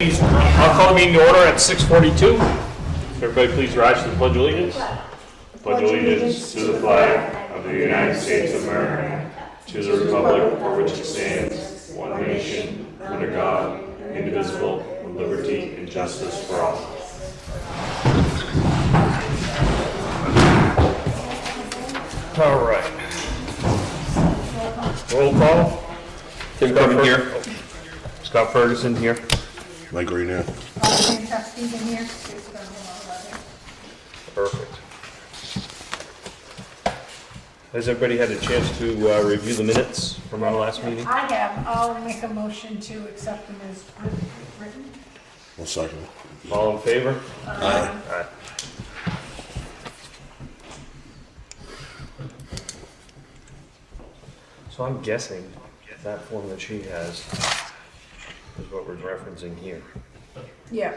I'll call the meeting to order at 6:42. Everybody please rise to the Pledge of Allegiance. Pledge allegiance to the flag of the United States of America, to the republic for which it stands, one nation, under God, indivisible, with liberty and justice for all. All right. Roll call. Tim Corbin here. Scott Ferguson here. Mike Green here. Fantastic in here. Perfect. Has everybody had a chance to review the minutes from our last meeting? I have. I'll make a motion to accept them as written. One second. All in favor? Aye. Aye. So I'm guessing that form that she has is what we're referencing here, Yeah,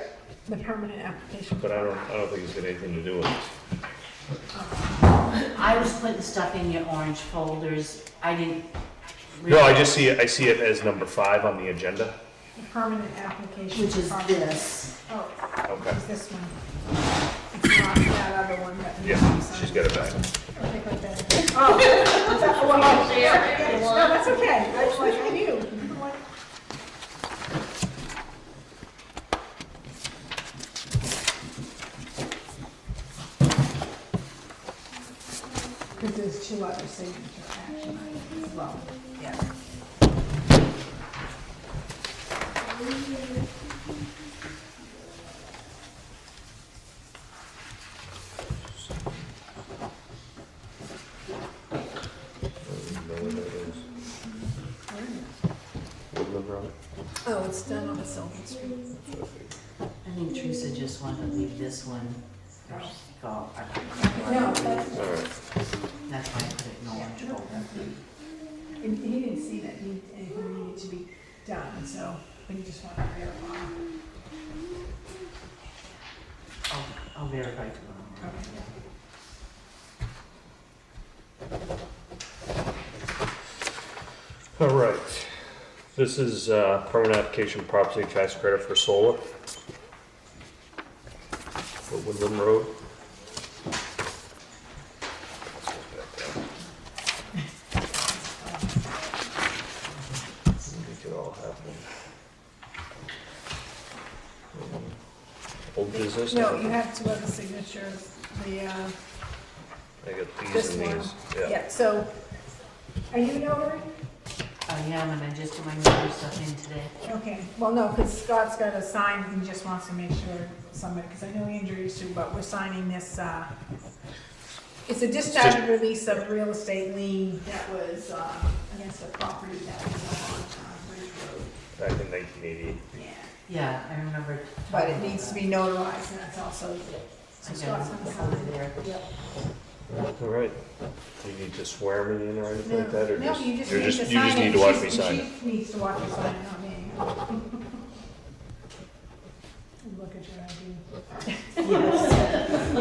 the permanent application. but I don't think it's got anything to do with this. I was putting stuff in your orange folders. I didn't. No, I just see it. I see it as number 5 on the agenda. The permanent application. Which is this. Oh, Okay. it's this one. It's not that other one that. needs to be Yeah, signed. she's got it back. I think I better. Oh, no, that's okay. I knew. Because there's 2 other signature action items as well. Yeah. Oh, it's done on the Sylvan Street. I think Teresa just wanted to leave this one. Go. No, that's, All right. That's why I put it in orange folder. he didn't see that anything needed to be done, so, but he just wanted to verify. I'll verify tomorrow. Okay. All right. This is permanent application property tax credit for solar for Woodland Road. We could all have one. Old business? No, you have 2 other signatures, the, I got these this and one. these. Yeah, so, are you notary? Oh, yeah, and I just put my new stuff in today. Okay, well, no, because Scott's got to sign, he just wants to make sure somebody, because I know Andrew used to, but we're signing this, it's a discharge release of real estate lien that was, against a property that was on, Bridge Road. Back in 1988. Yeah. Yeah, I remember. But it needs to be notarized, and that's also, so Okay, Scott's gonna sign over it. there. Yep. All right. Do you need to swear me in or anything like that? Or No, you just you're need to you sign just it. need to watch me The sign it? chief needs to watch you sign it, not me. Look at your ID.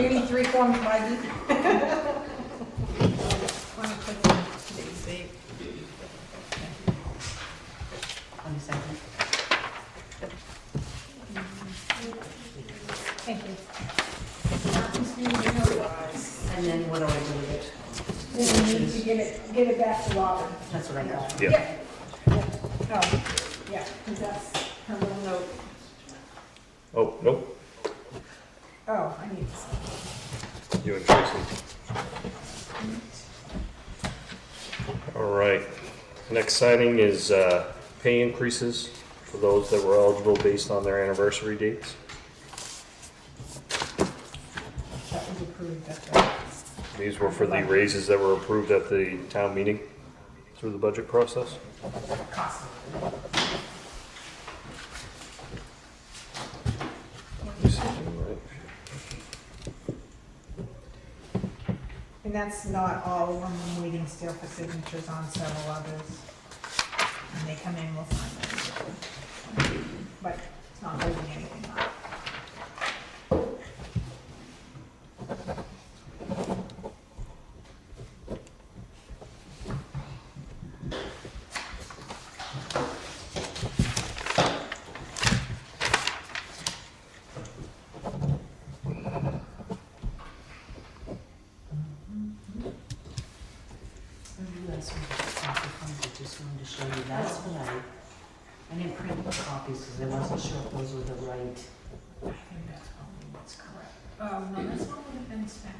You need 3 forms of ID. Want to put today's date? 22nd. Thank you. And then what do I do with it? Then you need to get it back to Robin. That's what I got. Yeah. Yeah. Oh, yeah, because that's her little note. Oh, nope. Oh, I need this. You and Tracy. All right. Next signing is pay increases for those that were eligible based on their anniversary dates. That was approved at the. These were for the raises that were approved at the town meeting through the budget process. Cost. Right. And that's not all of them, I'm waiting still for signatures on several others. When they come in, we'll sign them. But it's not holding anything up. I didn't print the copies because I wasn't sure if those were the right. I think that's probably what's correct. Oh, no, that's not what had been spent.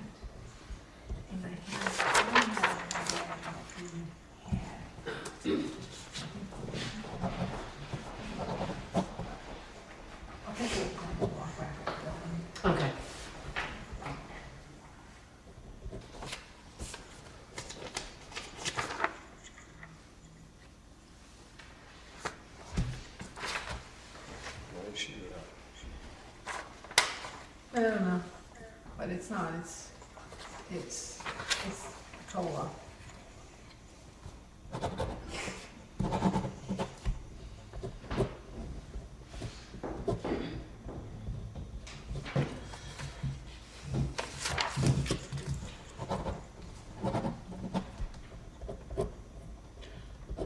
And I I'll take it and walk back up the building. Okay. I don't know, but it's not, it's COLA.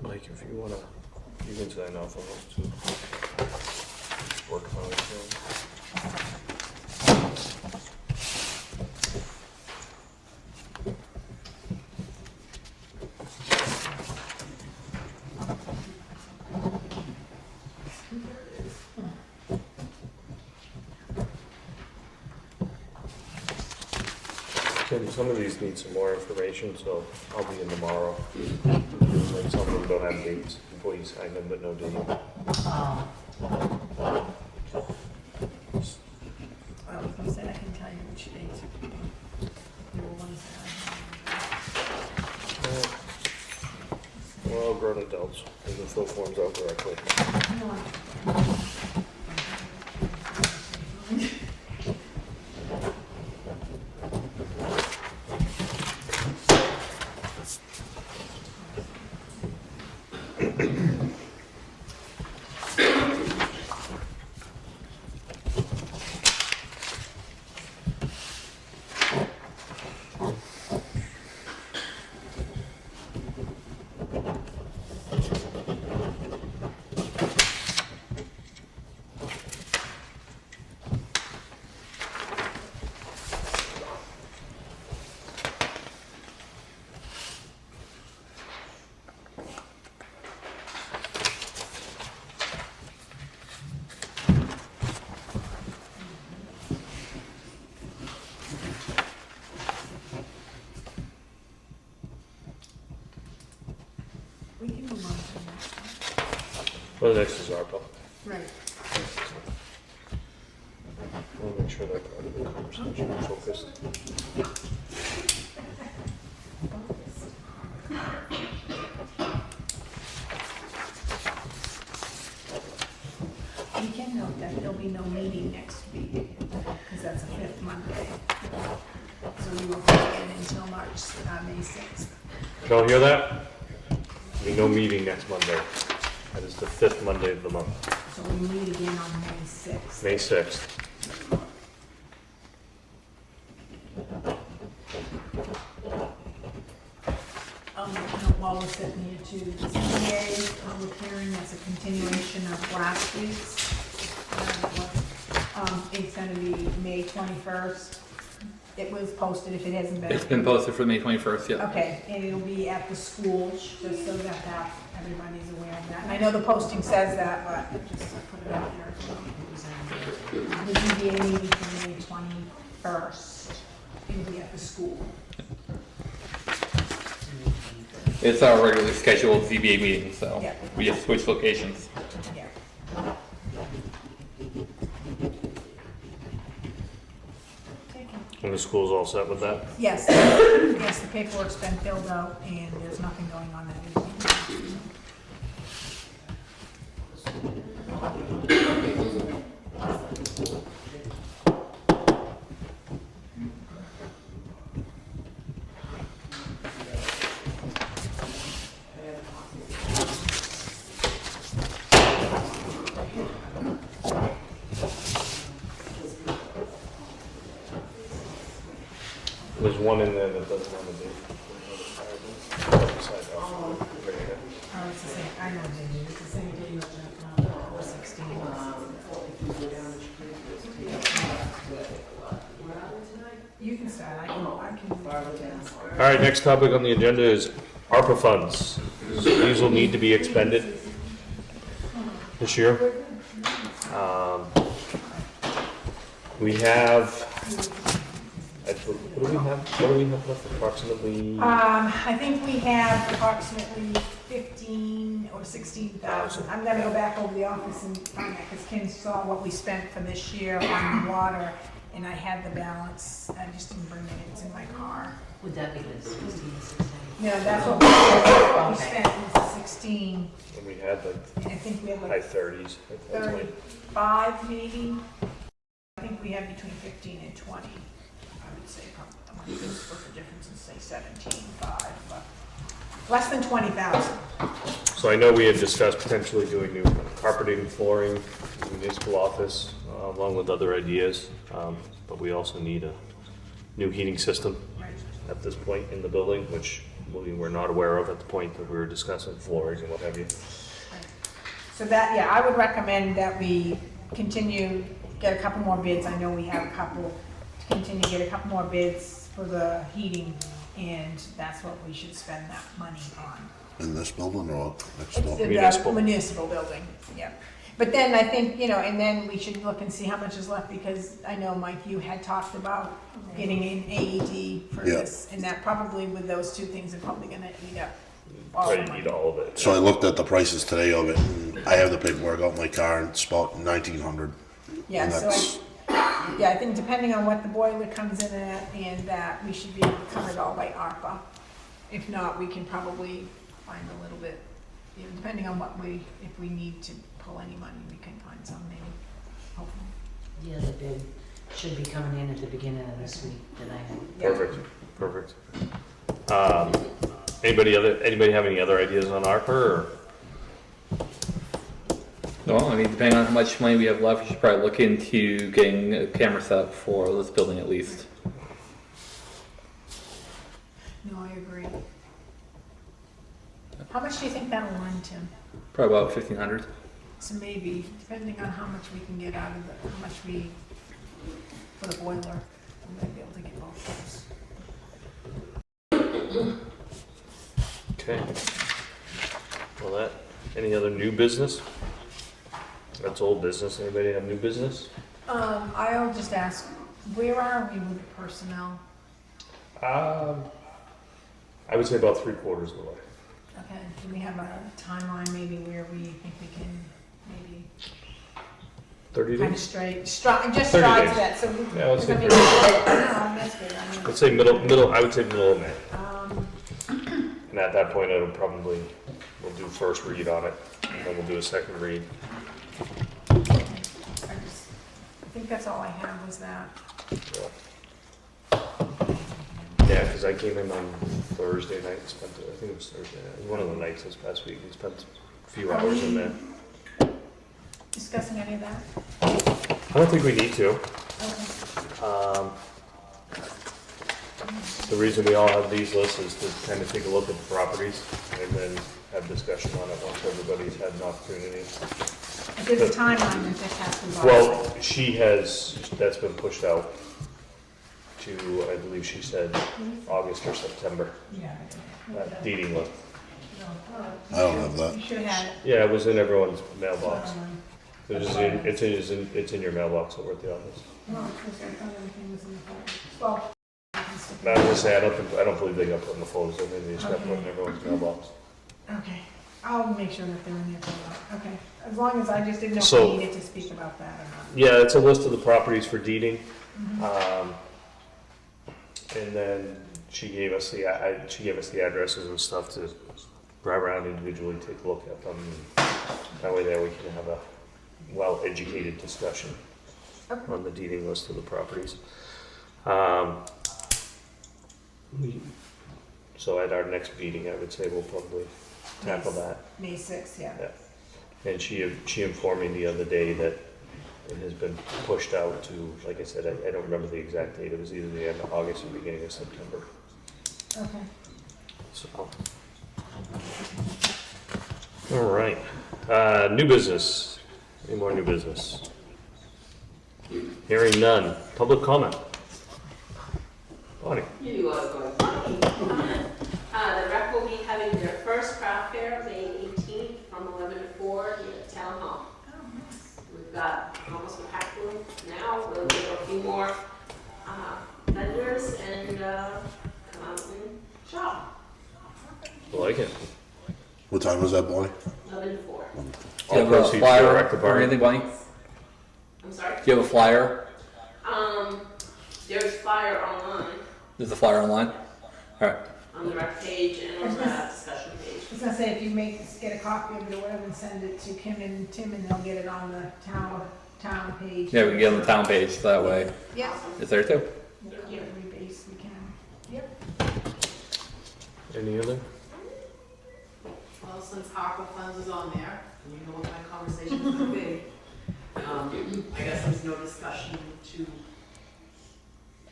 Mike, if you wanna, you can sign off on those two. Work on it. Tim, some of these need some more information, so I'll be in tomorrow. Like some of them don't have dates, employees sign them, but no date. Oh, I was gonna say, I can tell you which dates. There were ones that We're all grown adults, we can fill forms out correctly. we can move on to the next one. Well, the next is ARPA. Right. We'll make sure that part of the conversation is focused. You can note that there'll be no meeting next week, because that's a fifth Monday. So we will have it until May 6th. Y'all hear that? There'll be no meeting next Monday. That is the 5th Monday of the month, So we meet again on May 6th. May 6th. While we're sitting here too, the CPA public hearing, that's a continuation of last week's. It's gonna be May 21st. It was posted if it hasn't been. It's been posted for May 21st, yeah. Okay, and it'll be at the school, just so that everybody's aware of that. And I know the posting says that, but just to put it out there. The ZBA meeting for May 21st, it'll be at the school. It's our regularly scheduled ZBA meeting, so Yeah. we just switched locations. Yeah. And the school's all set with that? Yes, yes, the paperwork's been filled out and there's nothing going on that evening. There's one in there that doesn't have a date. Oh, it's the same, I know what they do, it's the same day as the, 416. You can start, I can. All right, next topic on the agenda is ARPA funds. These will need to be expended. this year. We have, what do we have left approximately? I think we have approximately 15 or 16,000. I'm gonna go back over the office and find that, because Kim saw what we spent for this year on the water, and I had the balance. I just didn't bring it, it's in my car. Would that be the 16 to 16? No, that's what we Okay. spent, was the 16. And we had like I think we had high like 30s. at that point. 35 maybe. I think we have between 15 and 20. I would say probably, I'm gonna just split the difference and say 17.5, but less than 20,000. So I know we had discussed potentially doing new carpeting, flooring, in the municipal office, along with other ideas. But we also need a new heating system Right. at this point in the building, which we were not aware of at the point that we were discussing floors and what have you. So that, yeah, I would recommend that we continue, get a couple more bids. I know we have a couple, to continue to get a couple more bids for the heating, and that's what we should spend that money on. In this building or next It's door? the Municipal. municipal building, yeah. But then I think, and then we should look and see how much is left, because I know, Mike, you had talked about getting an AED for Yeah. this, and that probably with those two things are probably gonna eat up all the Probably money. need all of it. So I looked at the prices today of it, and I have the paperwork out in my car, and it's about 1,900. Yeah, And so that's- I think depending on what the boiler comes in at, and that, we should be able to cover it all by ARPA. If not, we can probably find a little bit, depending on what if we need to pull any money, we can find some maybe, hopefully. The other bid should be coming in at the beginning of this week that I had. Perfect, perfect. Anybody have any other ideas on ARPA, or? No, I mean, depending on how much money we have left, we should probably look into getting a camera set up for this building at least. No, I agree. How much do you think that'll run, Tim? Probably about 1,500. So maybe, depending on how much we can get out of it, how much we, for the boiler, we might be able to get both those. Okay. Well, any other new business? That's old business. Anybody have new business? I'll just ask, where are we with the personnel? I would say about 3/4 of the way. Okay, do we have a timeline maybe where we think we can maybe 30 kind of days? stride to 30 that, days. so we. Yeah, let's say I mean, 30. no, that's good, I mean, Let's say I would say middle of May. um, And at that point, we'll do first read on it, and then we'll do a second read. I think that's all I had was that. Yeah, because I came in on Thursday night, and spent, I think it was Thursday night, one of the nights this past week, and spent a few hours in there. Discussing any of that? I don't think we need to. Okay. The reason we all have these lists is to kind of take a look at the properties and then have discussion on it once everybody's had an opportunity. There's a timeline that this has to go. Well, that's been pushed out to, I believe she said, August or September, Yeah. that deeding list. I don't have that. You should have it. Yeah, it was in everyone's mailbox. It's in your mailbox over at the office. No, because I thought everything was in the folder. Well. I was gonna say, I don't believe they got put in the folders, I think they just got put in everyone's mailbox. Okay, I'll make sure that they're in there for that. Okay, as long as I just didn't know if So- we needed to speak about that or not. Yeah, it's a list of the properties for deeding. And then she gave us the addresses and stuff to drive around individually, take a look at them. That way there we can have a well-educated discussion Okay. on the deeding list of the properties. So at our next meeting, I would say we'll probably tackle that. May 6th, yeah. And she informed me the other day that it has been pushed out to, like I said, I don't remember the exact date. It was either the end of August or beginning of September. Okay. So. All right. New business. Any more new business? Hearing none. Public comment. Bonnie. You are going funny. The rec will be having their first craft fair May 18th from 11 to 4 here at Town Hall. time was that, boy? 11 to 4. Do you All have a proceeds to the flyer rec or department. anything, Bonnie? I'm sorry. Do you have a flyer? There's flyer online There's a flyer online? Alright, on the rec page and on the discussion page. I was gonna say, if you get a copy of it or whatever and send it to Kim and Tim, and they'll get it on the town page. yeah, we can get on the town page, so that way Yep. it's there too. Thank you. Every base we can. Yep. Any other? Well, since ARPA funds is on there, and you know what my conversation is gonna be, I guess there's no discussion to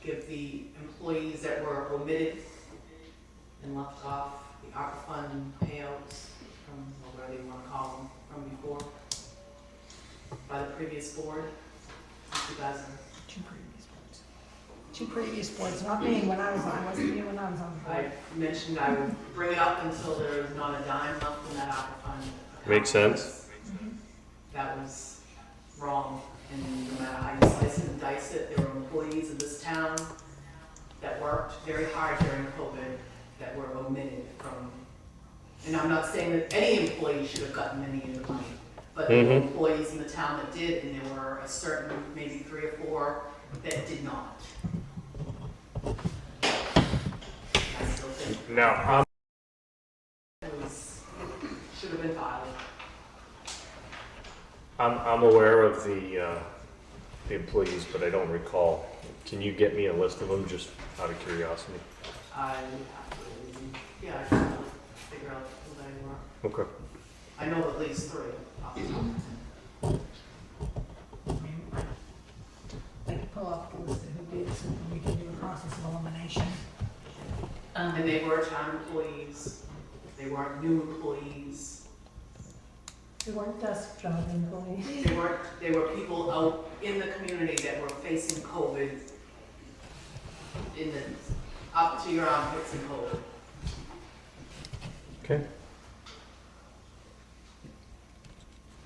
give the employees that were omitted and left off the ARPA fund payouts from, or whatever you wanna call them, from before, by the previous board. You guys are, Two previous boards, not me when I was on, it wasn't me when I was on the board. I mentioned I would bring it up until there is not a dime left in that ARPA fund. account. Makes sense. That was wrong, and no matter how you slice it and dice it, there were employees of this town that worked very hard during COVID that were omitted from, and I'm not saying that any employee should have gotten any of the money, but there were employees in the town that did, and there were a certain, maybe 3 or 4 that did not. I still think Now, it should have been filed. I'm aware of the employees, but I don't recall. Can you get me a list of them, just out of curiosity? I would have to, yeah, I can figure out who they were. Okay. I know at least 3 off the top. I can pull up the list of who did, so we can do a process of elimination. And they were town employees, they weren't new employees, They weren't desk job employees. they were people out in the community that were facing COVID, in the, up to your armpits in COVID. Okay.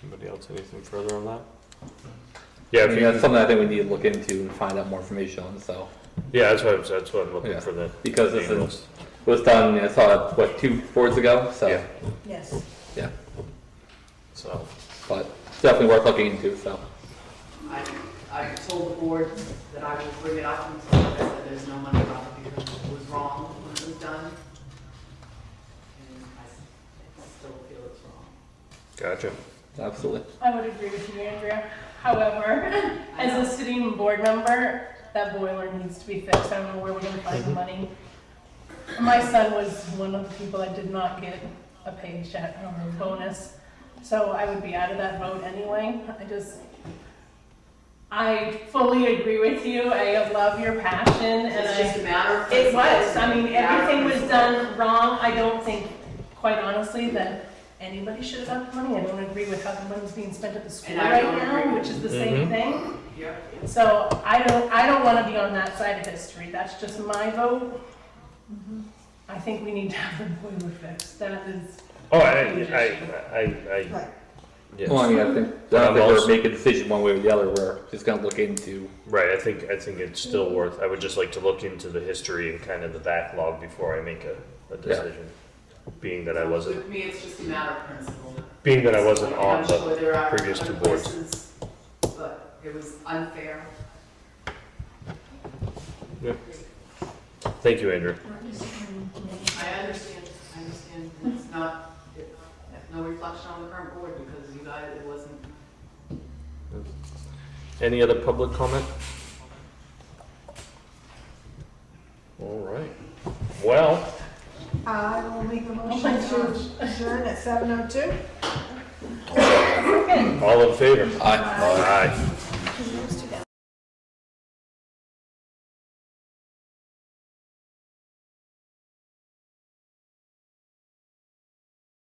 Anybody else, anything further on that? Yeah, I if mean, you, that's something I think we need to look into and find out more information on, so. yeah, that's what I'm looking Yeah. for, the Because this name is, list. was done, I saw it, what, 2 boards ago, so, Yeah. Yes. yeah, So, but definitely worth looking into, so. I told the board that I would bring it up until I said there's no money left because it was wrong when it was done. And I still feel it's wrong. gotcha. Absolutely. I would agree with you, Andrea. However, as a sitting board member, that boiler needs to be fixed. I don't know where we're gonna find the money. My son was one of the people that did not get a paycheck or a bonus, so I would be out of that vote anyway. I fully agree with you. I love your passion, It's and just a matter of. it was. I mean, everything was principle. done wrong. I don't think, quite honestly, that anybody should have got the money. I don't agree with how the money's being spent at the school And I right don't now, agree. which is the same thing. Yeah. So I don't want to be on that side of history. That's just my vote. I think we need to have the boiler fixed. That is. Oh, Right. yes. Well, I mean, I think, I But don't I'm think we're also- making a decision one way or the other. We're just gonna look into, Right, I think it's still worth, I would just like to look into the history and kind of the backlog before I make a decision. Being that I wasn't, With me, it's just a matter of principle. on I'm sure there the are previous other 2 boards. places, but it was unfair. Thank you, Andrew. I understand, it's not, it's no reflection on the current board because you guys, it wasn't. Any other public comment? All right. Well, I will make a motion to adjourn at 7:02. all in favor? I, Aye.